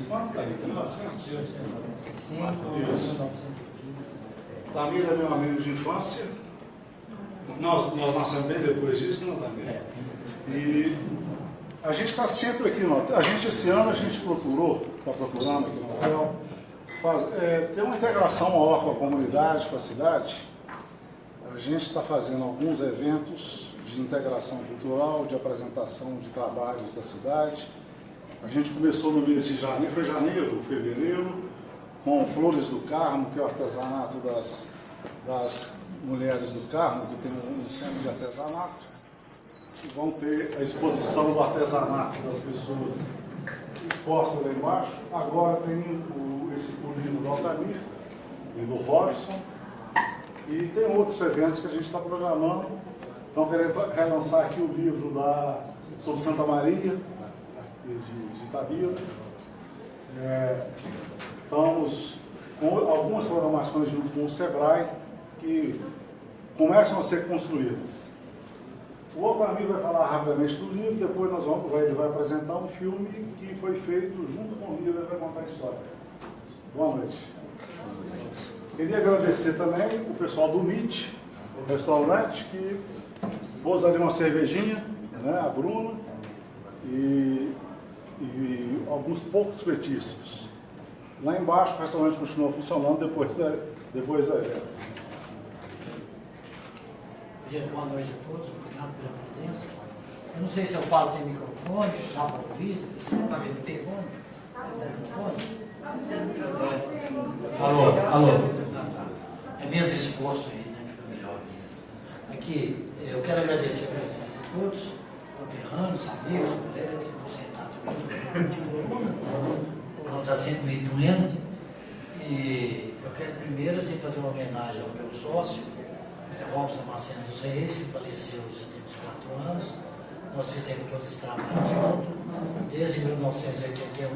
quanto, Tamira? 1900? 1915. Tamira é meu amigo de infância. Nós nascemos bem depois disso, não, Tamira? E a gente está sempre aqui, esse ano a gente está procurando aqui no hotel, ter uma integração maior com a comunidade, com a cidade. A gente está fazendo alguns eventos de integração cultural, de apresentação de trabalhos da cidade. A gente começou no mês de janeiro, foi janeiro, fevereiro, com Flores do Carmo, que é o artesanato das mulheres do Carmo, que tem um centro de artesanato. E vão ter a exposição do artesanato das pessoas expostas lá embaixo. Agora tem o livro do Altamir e do Robson. E tem outros eventos que a gente está programando. Estão querendo relançar aqui o livro sobre Santa Maria, de Itabira. Estamos com algumas programações junto com o Sebrae que começam a ser construídas. O outro amigo vai falar rapidamente do livro, depois ele vai apresentar um filme que foi feito junto com o livro, ele vai contar a história. Boa noite. Queria agradecer também o pessoal do MIT, o restaurante, que pôs ali uma cervejinha, né, a Bruna, e alguns poucos petiscos. Lá embaixo o restaurante continua funcionando depois da evento. Boa noite a todos, obrigado pela presença. Eu não sei se eu falo sem microfone, se dá para ouvir, se precisa estar vendo o telefone. Alô. É menos esforço aí, né? Fica melhor. Aqui, eu quero agradecer a presença de todos, conterrâneos, amigos, colegas que estão sentados aqui de coluna. Não está sempre meio doendo. E eu quero primeiro assim, fazer uma homenagem ao meu sócio, Robson Marcelo dos Reis, que faleceu já tem uns 4 anos. Nós fizemos todo esse trabalho junto, desde 1981,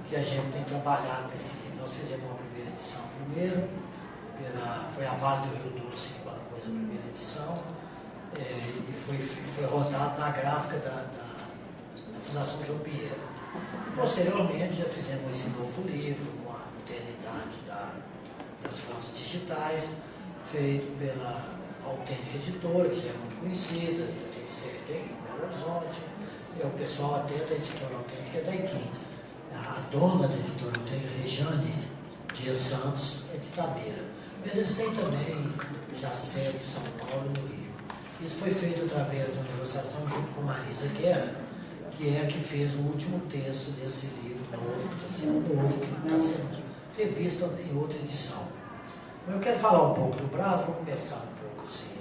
que a gente tem trabalhado nesse livro. Nós fizemos uma primeira edição primeiro, foi a Vale do Rio Doce que bancou essa primeira edição, e foi rodado na gráfica da Fundação João Pinheiro. Posteriormente, já fizemos esse novo livro, com a modernidade das fontes digitais, feito pela Autêntica Editora, que já é muito conhecida, já tem sede em Belo Horizonte, e o pessoal até da Editora Autêntica é daqui. A dona da Editora Autêntica, Regiane Dias Santos, é de Itabira. Mas eles têm também já sede em São Paulo e no Rio. Isso foi feito através de uma negociação junto com Marisa Guerra, que é a que fez o último texto desse livro novo, que está sendo novo, que está sendo revisto em outra edição. Eu quero falar um pouco do Brás, vou começar um pouco assim.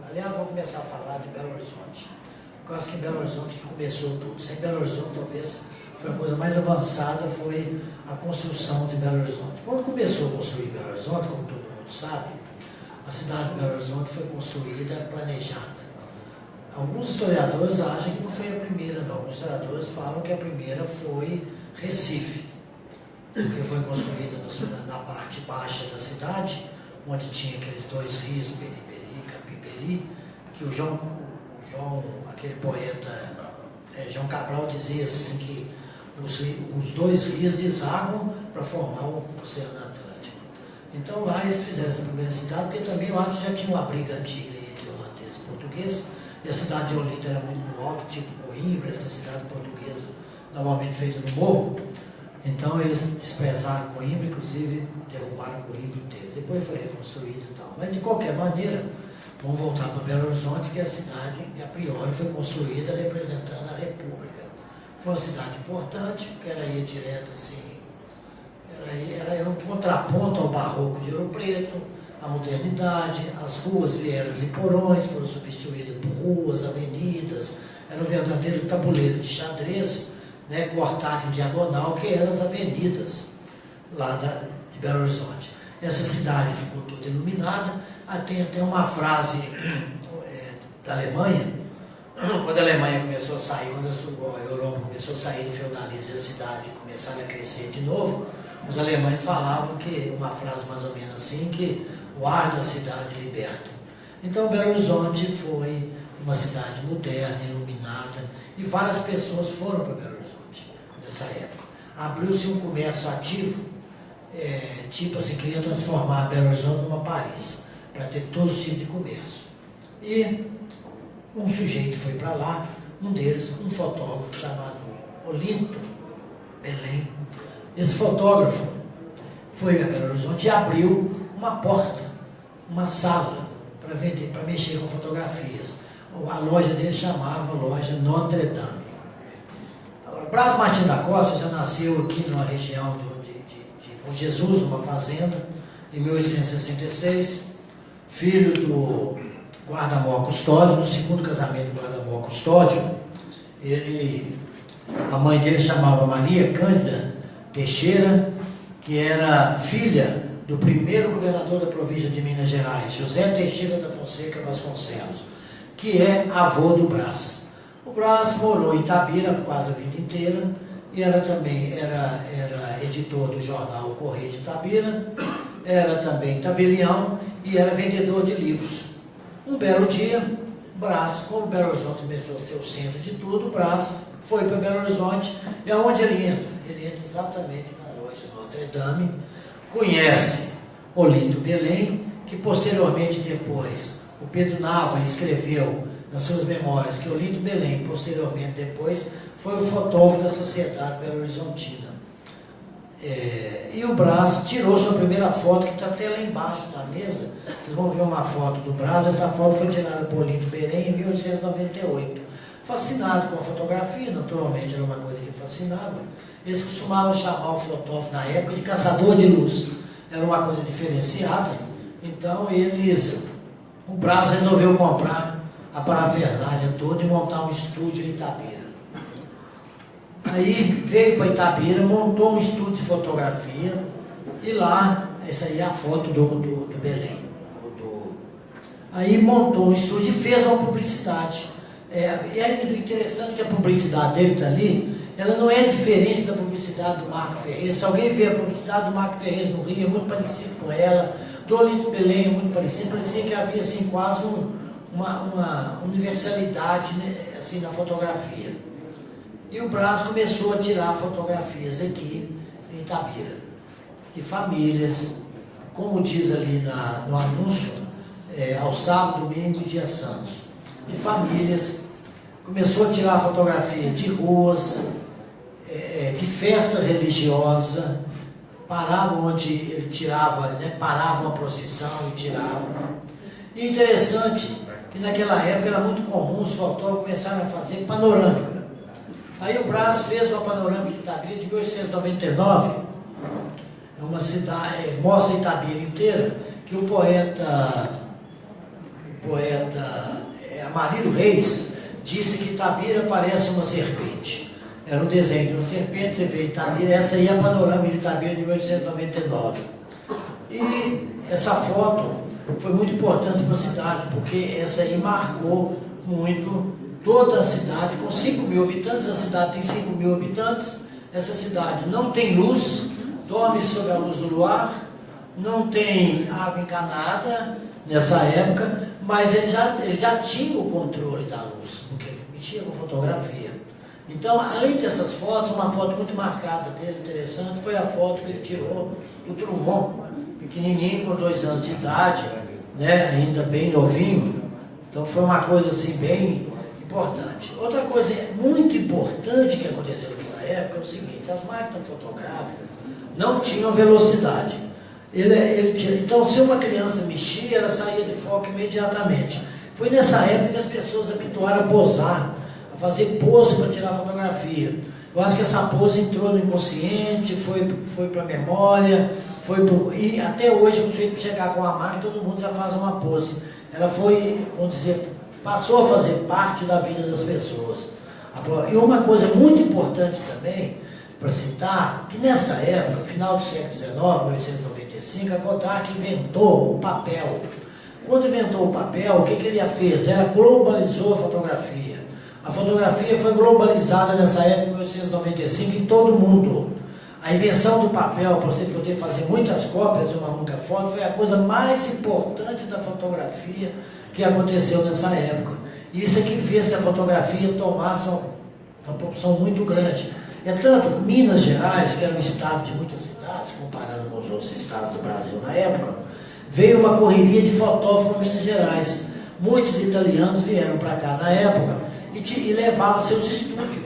Aliás, vou começar a falar de Belo Horizonte. Porque eu acho que em Belo Horizonte que começou tudo. Sem Belo Horizonte, talvez, foi a coisa mais avançada, foi a construção de Belo Horizonte. Quando começou a construir Belo Horizonte, como todo mundo sabe, a cidade de Belo Horizonte foi construída, planejada. Alguns historiadores acham que não foi a primeira, não. Alguns historiadores falam que a primeira foi Recife, porque foi construída na parte baixa da cidade, onde tinha aqueles 2 rios, Periberi e Capiberi, que aquele poeta João Cabral dizia assim que os 2 rios desagam para formar o Oceano Atlântico. Então lá eles fizeram essa primeira cidade, porque também lá já tinha uma briga antiga entre holandês e português, e a cidade de Olinda era muito no alto, tipo Coimbra, essa cidade portuguesa normalmente feita no morro. Então eles desprezaram Coimbra, inclusive derrubaram Coimbra inteiro. Depois foi reconstruído e tal. Mas de qualquer maneira, vamos voltar para Belo Horizonte, que é a cidade que a priori foi construída representando a República. Foi uma cidade importante, porque ela ia direto assim, era um contraponto ao barroco de Ouro Preto, a modernidade, as ruas, vielas e porões foram substituídas por ruas, avenidas, era um verdadeiro tabuleiro de xadrez, né, cortado em diagonal, que eram as avenidas lá de Belo Horizonte. Essa cidade ficou toda iluminada. Tem até uma frase da Alemanha, quando a Alemanha começou a sair, quando a Europa começou a sair do feudalismo e a cidade começava a crescer de novo, os alemães falavam que, uma frase mais ou menos assim, que o ar da cidade liberta. Então Belo Horizonte foi uma cidade moderna, iluminada, e várias pessoas foram para Belo Horizonte nessa época. abriu-se um comércio ativo, tipo assim, queria transformar Belo Horizonte numa Paris, para ter todos os tipos de comércio. E um sujeito foi para lá, um deles, um fotógrafo chamado Olinto Belém. Esse fotógrafo foi a Belo Horizonte e abriu uma porta, uma sala, para vender, para mexer com fotografias. A loja dele chamava Loja Notre Dame. Brás Martins da Costa já nasceu aqui numa região de Bom Jesus, numa fazenda, em 1866, filho do guarda-mor Custódio, no segundo casamento do guarda-mor Custódio. A mãe dele chamava Maria Cândida Teixeira, que era filha do primeiro governador da província de Minas Gerais, José Teixeira da Fonseca Vasconcelos, que é avô do Brás. O Brás morou em Itabira quase a vida inteira, e ela também era editor do jornal O Correio de Itabira, era também tabelião e era vendedor de livros. Um belo dia, Brás, como Belo Horizonte começou a ser o centro de tudo, Brás foi para Belo Horizonte, e aonde ele entra? Ele entra exatamente na loja Notre Dame, conhece Olinto Belém, que posteriormente depois, o Pedro Nava escreveu nas suas memórias que Olinto Belém, posteriormente depois, foi o fotógrafo da Sociedade Belo Horizontina. E o Brás tirou sua primeira foto, que está até lá embaixo da mesa. Vocês vão ver uma foto do Brás. Essa foto foi tirada por Olinto Belém em 1898. Fascinado com a fotografia, naturalmente era uma coisa que fascinava. Eles costumavam chamar o fotógrafo na época de caçador de luz. Era uma coisa diferenciada. Então o Brás resolveu comprar a parafernália toda e montar um estúdio em Itabira. Aí veio para Itabira, montou um estúdio de fotografia, e lá, essa aí é a foto do Belém. Aí montou um estúdio e fez uma publicidade. E é interessante que a publicidade dele está ali, ela não é diferente da publicidade do Marco Ferrez. Se alguém vê a publicidade do Marco Ferrez no Rio, é muito parecido com ela, do Olinto Belém é muito parecido, parecia que havia assim, quase uma universalidade, né, assim, na fotografia. E o Brás começou a tirar fotografias aqui em Itabira, de famílias, como diz ali no anúncio, ao sábado, domingo e dia santos, de famílias. Começou a tirar fotografia de ruas, de festa religiosa, parava onde ele tirava, né, parava uma procissão e tirava. E interessante que naquela época era muito comum os fotógrafos começarem a fazer panorâmica. Aí o Brás fez uma panorâmica de Itabira de 1899, é uma cidade, mostra Itabira inteira, que o poeta Amarildo Reis disse que Itabira parece uma serpente. Era um desenho de uma serpente, você vê Itabira, essa aí é a panorâmica de Itabira de 1899. E essa foto foi muito importante para a cidade, porque essa aí marcou muito toda a cidade, com 5.000 habitantes. A cidade tem 5.000 habitantes, essa cidade não tem luz, dorme sob a luz do luar, não tem água encanada nessa época, mas ele já tinha o controle da luz, porque ele mexia com fotografia. Então, além dessas fotos, uma foto muito marcada dele, interessante, foi a foto que ele tirou do Drummond, pequenininho, com 2 anos de idade, né, ainda bem novinho. Então foi uma coisa assim bem importante. Outra coisa muito importante que aconteceu nessa época é o seguinte: as máquinas fotográficas não tinham velocidade. Então, se uma criança mexia, ela saía de foco imediatamente. Foi nessa época que as pessoas habituaram a posar, a fazer pose para tirar fotografia. Eu acho que essa pose entrou no inconsciente, foi para a memória, e até hoje, quando você chegar com a máquina, todo mundo já faz uma pose. Ela foi, vamos dizer, passou a fazer parte da vida das pessoas. E uma coisa muito importante também, para citar, que nessa época, final do século XIX, 1895, a Kodak inventou o papel. Quando inventou o papel, o que ele fez? Ela globalizou a fotografia. A fotografia foi globalizada nessa época, em 1895, em todo o mundo. A invenção do papel, para você poder fazer muitas cópias de uma única foto, foi a coisa mais importante da fotografia que aconteceu nessa época. Isso é que fez que a fotografia tomasse uma proporção muito grande. É tanto que Minas Gerais, que era um estado de muitas cidades, comparando com os outros estados do Brasil na época, veio uma correria de fotógrafo em Minas Gerais. Muitos italianos vieram para cá na época e levavam seus estúdios.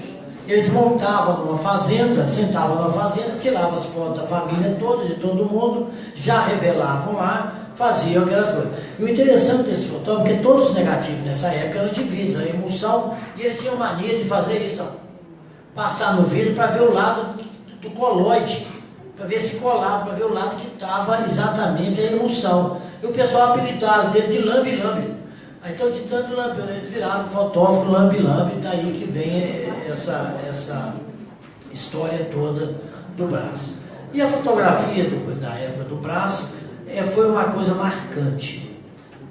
Eles montavam numa fazenda, sentavam numa fazenda, tiravam as fotos da família toda, de todo mundo, já revelavam lá, faziam aquelas coisas. E o interessante desse fotógrafo é que todos os negativos nessa época eram de vidro, a emulsão, e eles tinham mania de fazer isso, ó, passar no vidro para ver o lado do coloide, para ver se colava, para ver o lado que estava exatamente a emulsão. E o pessoal apelidaram dele de lambe-lambe. Então, de tanto lambe, eles viraram fotógrafo lambe-lambe, daí que vem essa história toda do Brás. E a fotografia da época do Brás foi uma coisa marcante.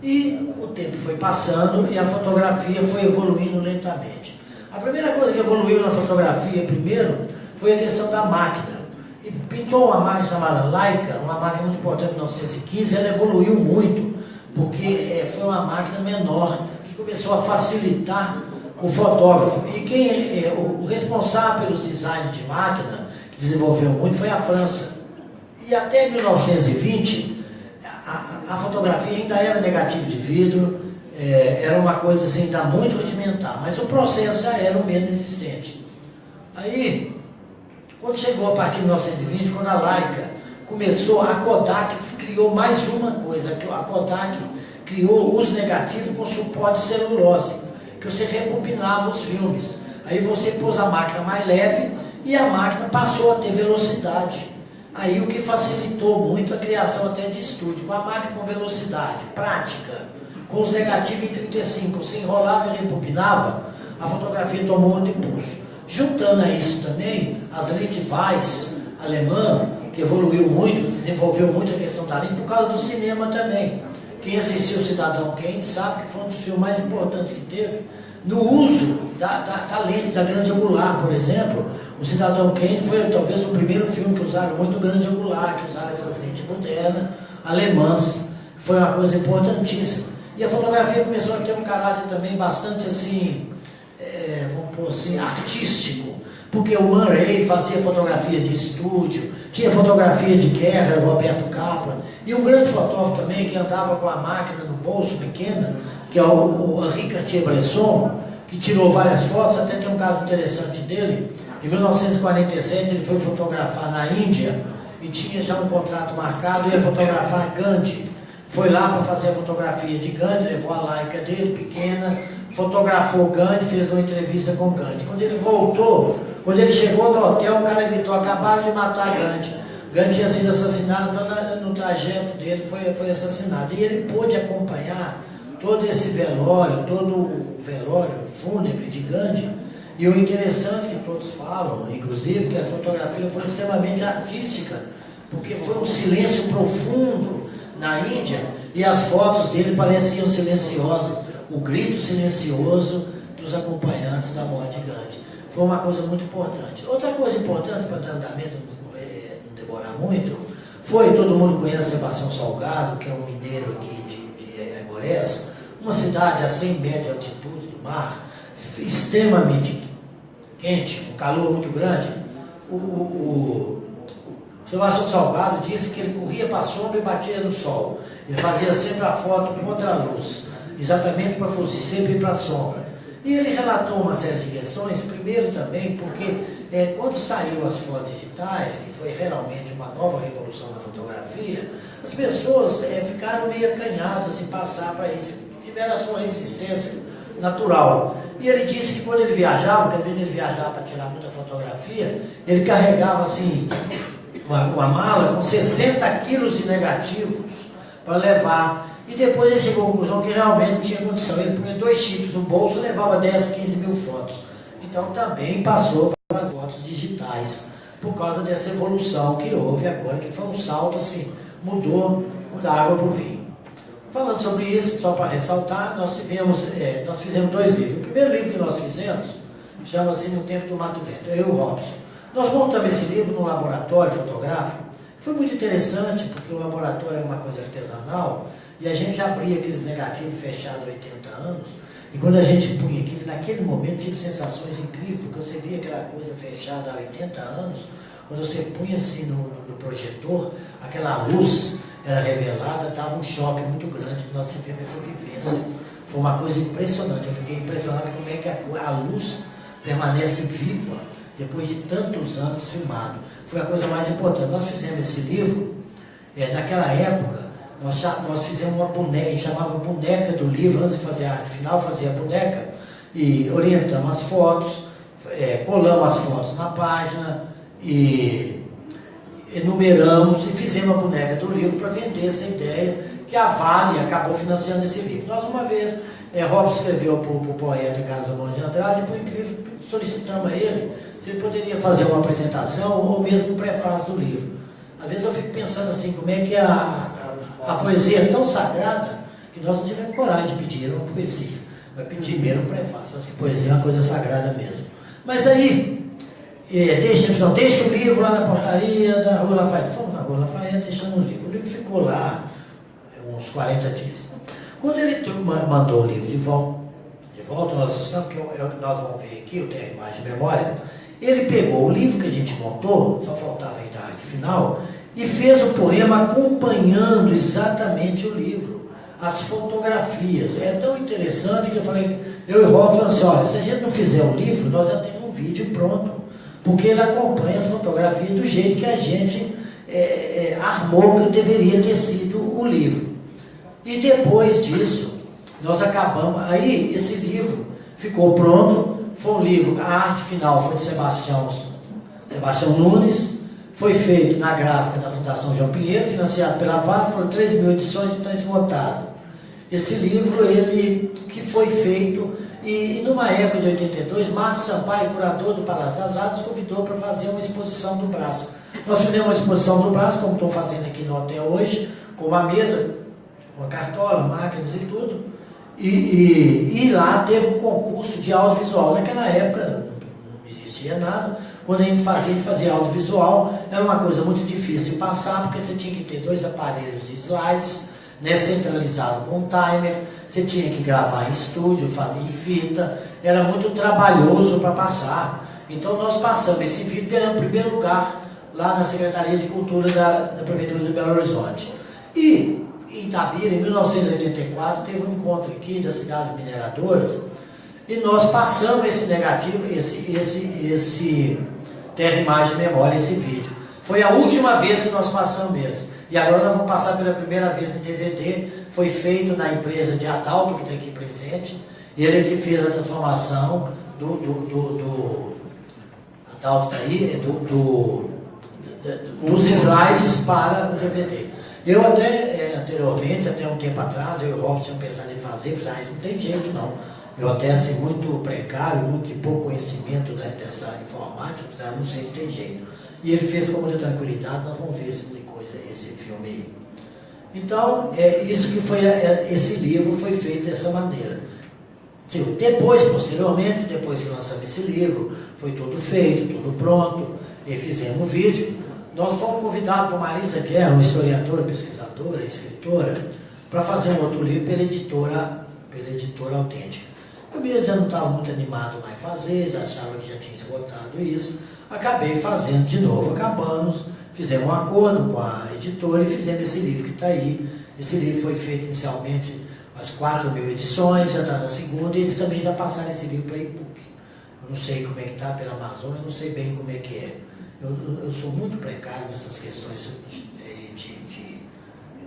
E o tempo foi passando e a fotografia foi evoluindo lentamente. A primeira coisa que evoluiu na fotografia, primeiro, foi a questão da máquina. E pintou uma máquina chamada Leica, uma máquina muito importante em 1915, ela evoluiu muito, porque foi uma máquina menor, que começou a facilitar o fotógrafo. E o responsável pelos designs de máquina, que desenvolveu muito, foi a França. E até 1920, a fotografia ainda era negativa de vidro, era uma coisa assim, ainda muito rudimentar, mas o processo já era o mesmo existente. Aí, quando chegou a partir de 1920, quando a Leica começou, a Kodak criou mais uma coisa, que a Kodak criou os negativos com suporte de celulose, que você rebobinava os filmes. Aí você pôs a máquina mais leve e a máquina passou a ter velocidade. Aí o que facilitou muito a criação até de estúdio. Com a máquina com velocidade, prática, com os negativos em 35, você enrolava e rebobinava, a fotografia tomou outro impulso. Juntando a isso também, as lentes Weiss alemã, que evoluiu muito, desenvolveu muito a questão da lente, por causa do cinema também. Quem assistiu o Cidadão Kane sabe que foi um dos filmes mais importantes que teve, no uso da lente, da grande angular, por exemplo. O Cidadão Kane foi talvez o primeiro filme que usaram muito grande angular, que usaram essas lentes modernas, alemãs. Foi uma coisa importantíssima. E a fotografia começou a ter um caráter também bastante assim, vamos pôr assim, artístico, porque o Man Ray fazia fotografia de estúdio, tinha fotografia de guerra, o Roberto Capra, e um grande fotógrafo também que andava com a máquina no bolso pequena, que é o Henri Cartier-Bresson, que tirou várias fotos. Até tem um caso interessante dele. Em 1947 ele foi fotografar na Índia e tinha já um contrato marcado, ia fotografar Gandhi. Foi lá para fazer a fotografia de Gandhi, levou a Leica dele, pequena, fotografou Gandhi, fez uma entrevista com Gandhi. Quando ele voltou, quando ele chegou no hotel, o cara gritou: acabaram de matar Gandhi. Gandhi tinha sido assassinado, no trajeto dele foi assassinado. E ele pôde acompanhar todo esse velório, todo o velório fúnebre de Gandhi. E o interessante que todos falam, inclusive, que a fotografia foi extremamente artística, porque foi um silêncio profundo na Índia, e as fotos dele pareciam silenciosas, o grito silencioso dos acompanhantes da morte de Gandhi. Foi uma coisa muito importante. Outra coisa importante, para dar andamento, não demorar muito, foi, todo mundo conhece Sebastião Salgado, que é um mineiro aqui de Aimorés, uma cidade a 100 metros de altitude do mar, extremamente quente, um calor muito grande. O Sebastião Salgado disse que ele corria para a sombra e batia no sol. Ele fazia sempre a foto contra a luz, exatamente para fugir sempre para a sombra. E ele relatou uma série de questões, primeiro também porque quando saíram as fotos digitais, que foi realmente uma nova revolução na fotografia, as pessoas ficaram meio acanhadas em passar para isso, tiveram a sua resistência natural. E ele disse que quando ele viajava, porque às vezes ele viajava para tirar muita fotografia, ele carregava assim uma mala com 60 quilos de negativos para levar. E depois ele chegou à conclusão que realmente não tinha condição. Ele punha 2 chips no bolso e levava 10, 15 mil fotos. Então também passou para as fotos digitais, por causa dessa evolução que houve agora, que foi um salto assim, mudou da água para o vinho. Falando sobre isso, só para ressaltar, nós fizemos 2 livros. O primeiro livro que nós fizemos chama-se No Tempo do Mato Dentro, eu e o Robson. Nós montamos esse livro num laboratório fotográfico. Foi muito interessante, porque o laboratório é uma coisa artesanal, e a gente abria aqueles negativos fechados há 80 anos, E quando a gente punha aquilo, naquele momento tive sensações incríveis, porque você via aquela coisa fechada há 80 anos, quando você punha assim no projetor, aquela luz era revelada, dava um choque muito grande, nós tivemos essa vivência. Foi uma coisa impressionante, eu fiquei impressionado como é que a luz permanece viva depois de tantos anos filmado. Foi a coisa mais importante. Nós fizemos esse livro, naquela época, nós fizemos uma boneca, a gente chamava boneca do livro, antes de fazer a arte final, fazia a boneca, e orientamos as fotos, colamos as fotos na página, e enumeramos e fizemos a boneca do livro para vender essa ideia, que a Vale acabou financiando esse livro. Nós, uma vez, Robson escreveu para o poeta Carlos Drummond de Andrade, e por incrível, solicitamos a ele se ele poderia fazer uma apresentação ou mesmo um prefácio do livro. Às vezes eu fico pensando assim, como é que a poesia é tão sagrada que nós não tivemos coragem de pedir uma poesia, mas pedir mesmo um prefácio. Acho que poesia é uma coisa sagrada mesmo. Mas aí, deixa o livro lá na portaria da Rua Lafayette. Fomos na Rua Lafayette, deixamos o livro. O livro ficou lá uns 40 dias. Quando ele mandou o livro de volta, nós estamos, que nós vamos ver aqui, eu tenho a imagem de memória, ele pegou o livro que a gente montou, só faltava a idade final, e fez o poema acompanhando exatamente o livro, as fotografias. É tão interessante que eu falei, eu e o Rolf falamos assim, olha, se a gente não fizer o livro, nós já temos um vídeo pronto, porque ele acompanha as fotografias do jeito que a gente armou que deveria ter sido o livro. E depois disso, nós acabamos, aí esse livro ficou pronto, foi um livro, a arte final foi de Sebastião Nunes, foi feito na gráfica da Fundação João Pinheiro, financiado pela Vale, foram 13.000 edições, estão esgotadas. Esse livro, ele que foi feito, e numa época de 82, Márcio Sampaio, curador do Palácio das Artes, convidou para fazer uma exposição do Brás. Nós fizemos uma exposição do Brás, como estou fazendo aqui no hotel hoje, com uma mesa, com a cartola, máquinas e tudo, e lá teve um concurso de audiovisual. Naquela época não existia nada. Quando a gente fazia audiovisual, era uma coisa muito difícil de passar, porque você tinha que ter 2 aparelhos de slides, né, centralizado com um timer, você tinha que gravar em estúdio, fazer em fita, era muito trabalhoso para passar. Então nós passamos esse vídeo, ganhamos o primeiro lugar lá na Secretaria de Cultura da Prefeitura de Belo Horizonte. E em Itabira, em 1984, teve um encontro aqui das cidades mineradoras, e nós passamos esse negativo, esse terra, imagem, memória, esse vídeo. Foi a última vez que nós passamos eles. E agora nós vamos passar pela primeira vez em DVD, foi feito na empresa de Adalto, que está aqui presente, e ele é que fez a transformação Adalto está aí, dos slides para o DVD. Eu até, anteriormente, até um tempo atrás, eu e o Rolf tínhamos pensado em fazer, isso não tem jeito não. Eu até, assim, muito precário, muito de pouco conhecimento dessa informática, não sei se tem jeito. E ele fez com muita tranquilidade, nós vamos ver esse filme aí. Então, isso que foi, esse livro foi feito dessa maneira. Depois, posteriormente, depois que lançamos esse livro, foi tudo feito, tudo pronto, e fizemos um vídeo. Nós fomos convidados por Marisa Guerra, uma historiadora, pesquisadora, escritora, para fazer um outro livro pela editora Autêntica. Eu mesmo já não estava muito animado mais a fazer, já achava que já tinha esgotado isso. Acabei fazendo de novo, acabamos, fizemos um acordo com a editora e fizemos esse livro que está aí. Esse livro foi feito inicialmente umas 4.000 edições, já está na segunda, e eles também já passaram esse livro para e-book. Eu não sei como é que está pela Amazônia, eu não sei bem como é que é. Eu sou muito precário nessas questões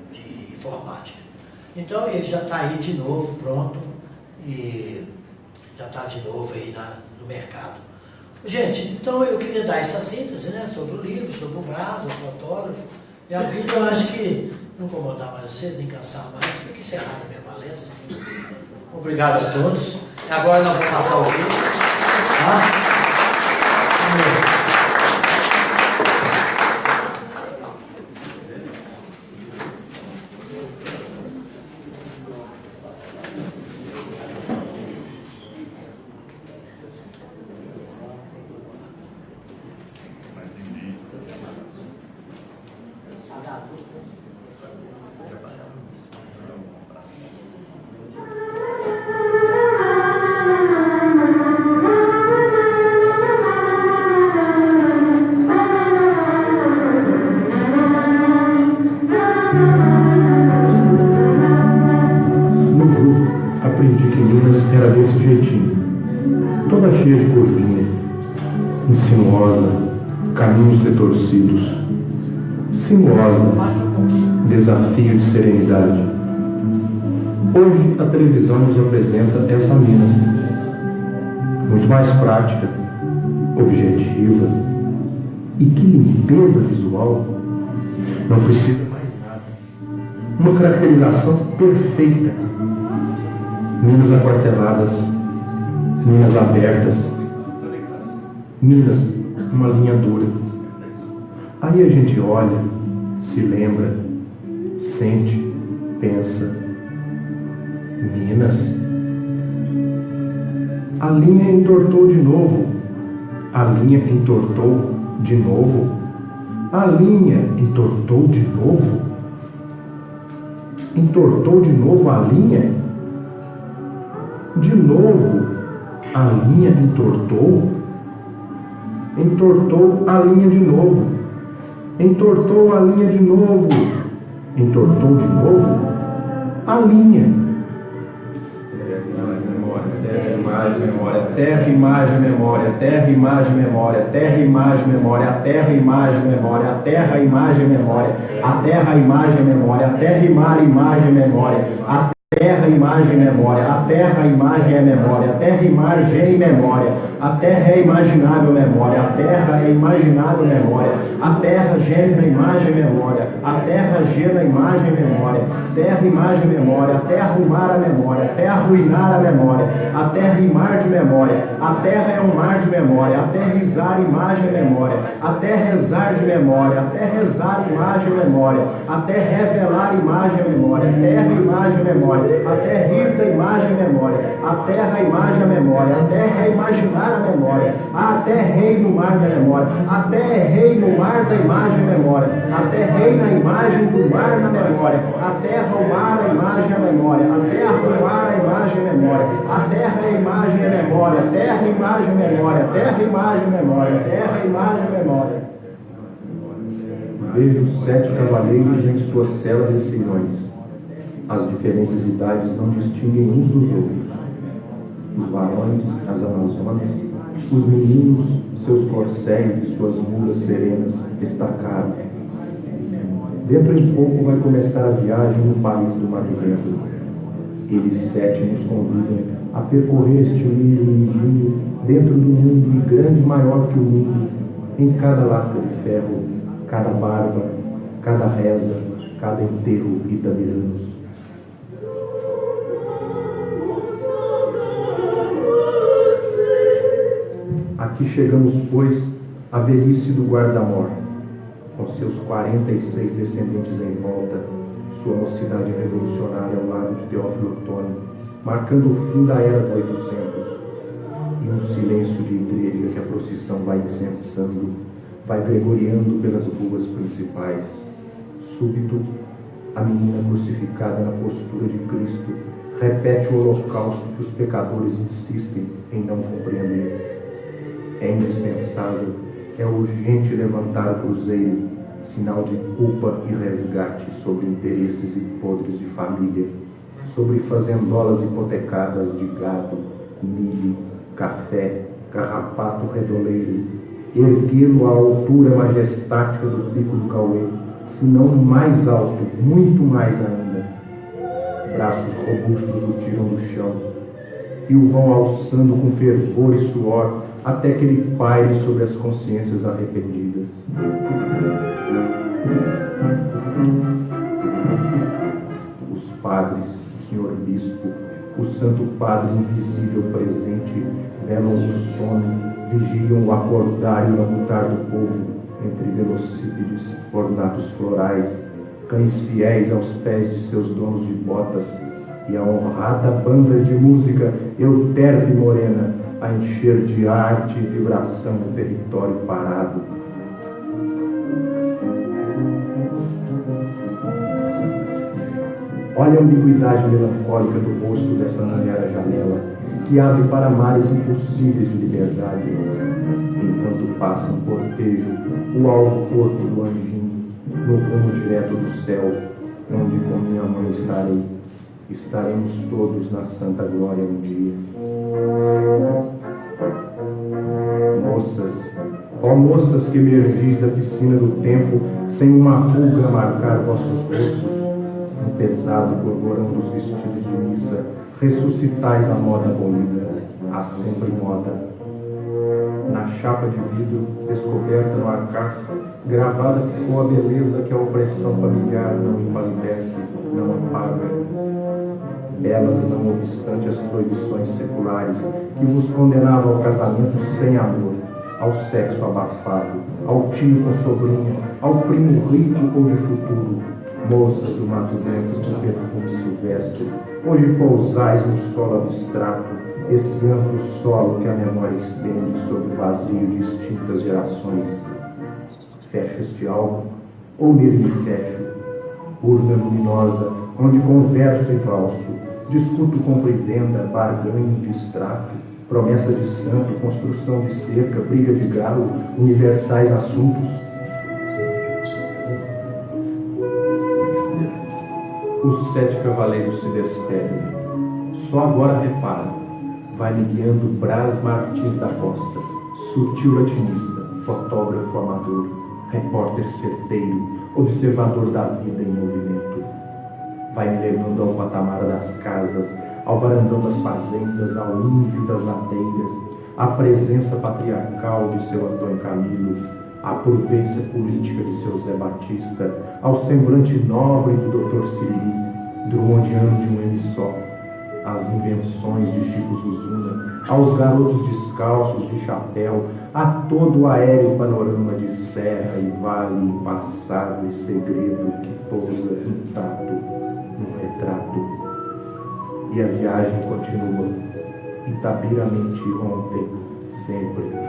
de informática. Então ele já está aí de novo, pronto, e já está de novo aí no mercado. Gente, então eu queria dar essa síntese, né, sobre o livro, sobre o Brás, o fotógrafo, e a vida. Eu acho que não incomodar mais vocês, nem cansar mais, fica encerrada a minha palestra. Obrigado a todos. E agora nós vamos passar o vídeo. Tá? desse jeitinho, toda cheia de curvinha, insinuosa, caminhos retorcidos, sinuosa, desafio de serenidade. Hoje a televisão nos apresenta essa Minas, muito mais prática, objetiva, e que limpeza visual, não precisa mais nada. Uma caracterização perfeita. Minas aquarteladas, minas abertas, minas uma linha dura. Aí a gente olha, se lembra, sente, pensa. Minas. A linha entortou de novo. A linha entortou de novo. A linha entortou de novo. Entortou de novo a linha. De novo a linha entortou. Entortou a linha de novo. Entortou a linha de novo. Entortou de novo a linha. Imagem, memória, terra, imagem, memória, terra, imagem, memória, terra, imagem, memória, a terra, imagem, memória, a terra, imagem, memória, a terra, imagem, memória, a terra, imagem, memória, a terra, imagem, memória, a terra, imagem é memória, a terra, imagem, memória, a terra é imaginável memória, a terra é imaginável memória, a terra gera imagem memória, a terra gera imagem memória, terra, imagem, memória, a terra, o mar, a memória, a terra, ruinar a memória, a terra e mar de memória, a terra é um mar de memória, a terra izar imagem memória, a terra exar de memória, a terra exar imagem memória, a terra revelar imagem memória, terra imagem memória, a terra rir da imagem memória, a terra imagem a memória, a terra é imaginar a memória, a terra rei no mar da memória, a terra é rei no mar da imagem memória, a terra rei na imagem do mar na memória, a terra o mar a imagem a memória, a terra o mar a imagem a memória, a terra é imagem a memória, terra imagem memória, terra imagem memória, terra imagem memória. Vejo 7 cavaleiros em suas celas e silhões. As diferentes idades não distinguem uns dos outros. Os varões, as amazonas, os meninos, seus corcéis e suas mulas serenas estacaram. Dentro em pouco vai começar a viagem no país do Mato Vento. Eles 7 nos convidam a percorrer este lindo mundinho dentro do mundo e grande maior que o mundo, em cada lasca de ferro, cada barba, cada reza, cada enterro italianos. Aqui chegamos, pois, à velhice do guarda-mor, com seus 46 descendentes em volta, sua mocidade revolucionária ao lado de Teófilo Otoni, marcando o fim da era do 800, e um silêncio de igreja que a procissão vai incensando, vai gregoriando pelas ruas principais. Súbito, a menina crucificada na postura de Cristo repete o holocausto que os pecadores insistem em não compreender. É indispensável, é urgente levantar o cruzeiro, sinal de culpa e resgate sobre interesses e podres de família, sobre fazendolas hipotecadas de gado, milho, café, carrapato redoleiro, erguê-lo à altura majestática do pico do Cauê, se não mais alto, muito mais ainda. Braços robustos o tiram do chão e o vão alçando com fervor e suor até que ele paire sobre as consciências arrependidas. Os padres, o senhor bispo, o santo padre invisível presente, velam o sono, vigiam o acordar e o labutar do povo, entre velocípedes, ornatos florais, cães fiéis aos pés de seus donos de botas, e a honrada banda de música euterpe morena, a encher de arte e vibração o território parado. Olha a ambiguidade melancólica do rosto dessa mulher à janela, que abre para mares impossíveis de liberdade, enquanto passa um cortejo, o alvo corpo do anjinho, no rumo direto do céu, onde com minha mãe estarei. estaremos todos na santa glória um dia. Moças, ó moças que emergis da piscina do tempo, sem uma ruga a marcar vossos rostos, no pesado gorgorão dos vestidos de missa, ressuscitais a moda abolida, há sempre moda. Na chapa de vidro, descoberta no arcaz, gravada ficou a beleza que a opressão familiar não empalidece, não apaga. Belas não obstante as proibições seculares que vos condenavam ao casamento sem amor, ao sexo abafado, ao tio com sobrinho, ao primo rico ou de futuro. Moças do mato dentro com perfume silvestre, hoje pousais no solo abstrato, esse amplo solo que a memória estende sobre o vazio de extintas gerações. Fecho este álbum, ou nele me fecho, urna luminosa, onde converso e valso, discuto compra e venda, barganho, distrato, promessa de santo, construção de cerca, briga de galo, universais assuntos. Os 7 cavaleiros se despedem. Só agora reparam. Vai-me guiando Brás Martins da Costa, sutil latinista, fotógrafo amador, repórter certeiro, observador da vida em movimento. Vai-me levando ao patamar das casas, ao varandão das fazendas, ao ínvio das ladeiras, à presença patriarcal de seu Antônio Camilo, à prudência política de seu Zé Batista, ao semblante nobre do Dr. Siri, drumondiano de um M só, às invenções de Chico Zuzuna, aos garotos descalços de chapéu, a todo o aéreo panorama de serra e vale, passado e segredo que pousa intacto num retrato. E a viagem continua, Itabiramente ontem, sempre.